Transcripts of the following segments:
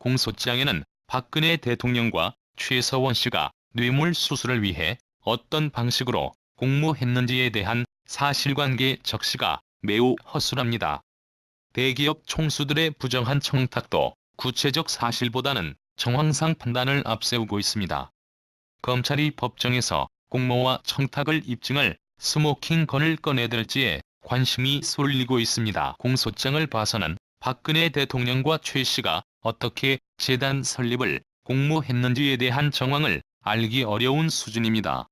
공소장에는 박근혜 대통령과 최서원 씨가 뇌물수수를 위해 어떤 방식으로 공모했는지에 대한 사실관계 적시가 매우 허술합니다. 대기업 총수들의 부정한 청탁도 구체적 사실보다는 정황상 판단을 앞세우고 있습니다. 검찰이 법정에서 공모와 청탁을 입증할 스모킹건을 꺼내들지에 관심이 쏠리고 있습니다. 공소장을 봐서는 박근혜 대통령과 최 씨가 어떻게 재단 설립을 공모했는지에 대한 정황을 알기 어려운 수준입니다.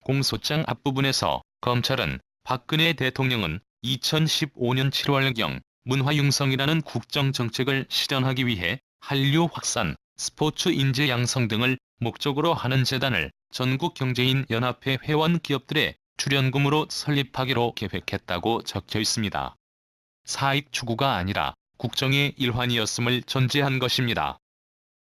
공소장 앞부분에서 검찰은 박근혜 대통령은 2015년 7월경 문화융성이라는 국정정책을 실현하기 위해 한류 확산, 스포츠 인재 양성 등을 목적으로 하는 재단을 전국경제인연합회 회원 기업들의 출연금으로 설립하기로 계획했다고 적혀 있습니다. 사익 추구가 아니라 국정의 일환이었음을 전제한 것입니다.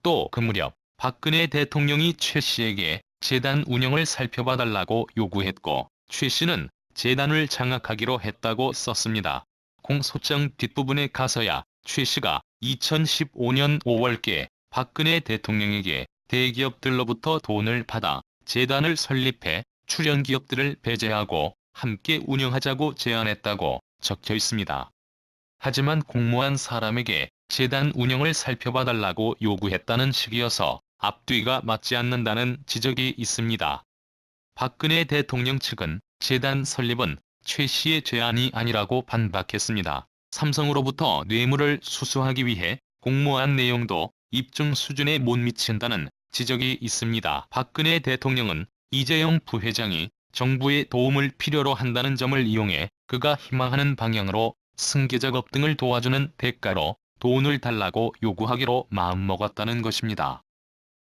또 그 무렵 박근혜 대통령이 최 씨에게 재단 운영을 살펴봐달라고 요구했고 최 씨는 재단을 장악하기로 했다고 썼습니다. 공소장 뒷부분에 가서야 최 씨가 2015년 5월께 박근혜 대통령에게 대기업들로부터 돈을 받아 재단을 설립해 출연기업들을 배제하고 함께 운영하자고 제안했다고 적혀 있습니다. 하지만 공모한 사람에게 재단 운영을 살펴봐달라고 요구했다는 식이어서 앞뒤가 맞지 않는다는 지적이 있습니다. 박근혜 대통령 측은 재단 설립은 최 씨의 제안이 아니라고 반박했습니다. 삼성으로부터 뇌물을 수수하기 위해 공모한 내용도 입증 수준에 못 미친다는 지적이 있습니다. 박근혜 대통령은 이재용 부회장이 정부의 도움을 필요로 한다는 점을 이용해 그가 희망하는 방향으로 승계 작업 등을 도와주는 대가로 돈을 달라고 요구하기로 마음먹었다는 것입니다.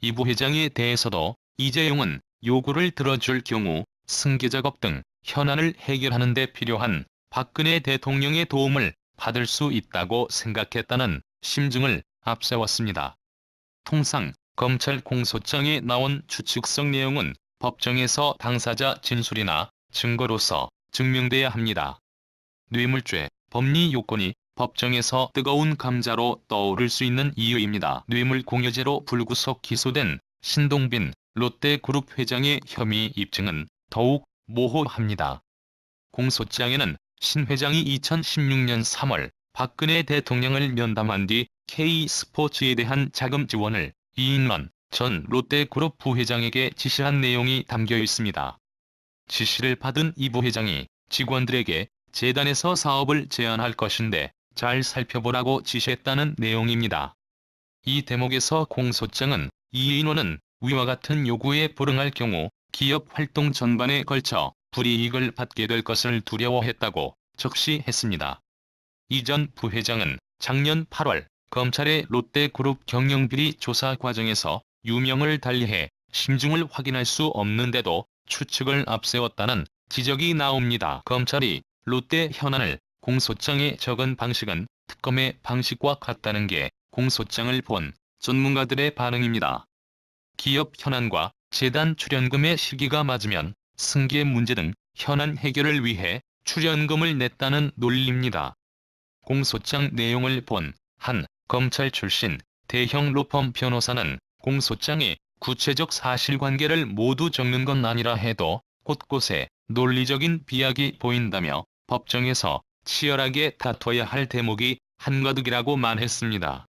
이 부회장에 대해서도 이재용은 요구를 들어줄 경우 승계 작업 등 현안을 해결하는 데 필요한 박근혜 대통령의 도움을 받을 수 있다고 생각했다는 심증을 앞세웠습니다. 통상 검찰 공소장에 나온 추측성 내용은 법정에서 당사자 진술이나 증거로서 증명돼야 합니다. 뇌물죄, 법리 요건이 법정에서 뜨거운 감자로 떠오를 수 있는 이유입니다. 뇌물공여죄로 불구속 기소된 신동빈 롯데그룹 회장의 혐의 입증은 더욱 모호합니다. 공소장에는 신 회장이 2016년 3월 박근혜 대통령을 면담한 뒤 K스포츠에 대한 자금 지원을 이인원 전 롯데그룹 부회장에게 지시한 내용이 담겨 있습니다. 지시를 받은 이 부회장이 직원들에게 재단에서 사업을 제안할 것인데 잘 살펴보라고 지시했다는 내용입니다. 이 대목에서 공소장은 이인원은 위와 같은 요구에 불응할 경우 기업 활동 전반에 걸쳐 불이익을 받게 될 것을 두려워했다고 적시했습니다. 이 전 부회장은 작년 8월 검찰의 롯데그룹 경영비리 조사 과정에서 유명을 달리해 심증을 확인할 수 없는데도 추측을 앞세웠다는 지적이 나옵니다. 검찰이 롯데 현안을 공소장에 적은 방식은 특검의 방식과 같다는 게 공소장을 본 전문가들의 반응입니다. 기업 현안과 재단 출연금의 시기가 맞으면 승계 문제 등 현안 해결을 위해 출연금을 냈다는 논리입니다. 공소장 내용을 본 한 검찰 출신 대형 로펌 변호사는 공소장에 구체적 사실관계를 모두 적는 건 아니라 해도 곳곳에 논리적인 비약이 보인다며 법정에서 치열하게 다퉈야 할 대목이 한가득이라고 말했습니다.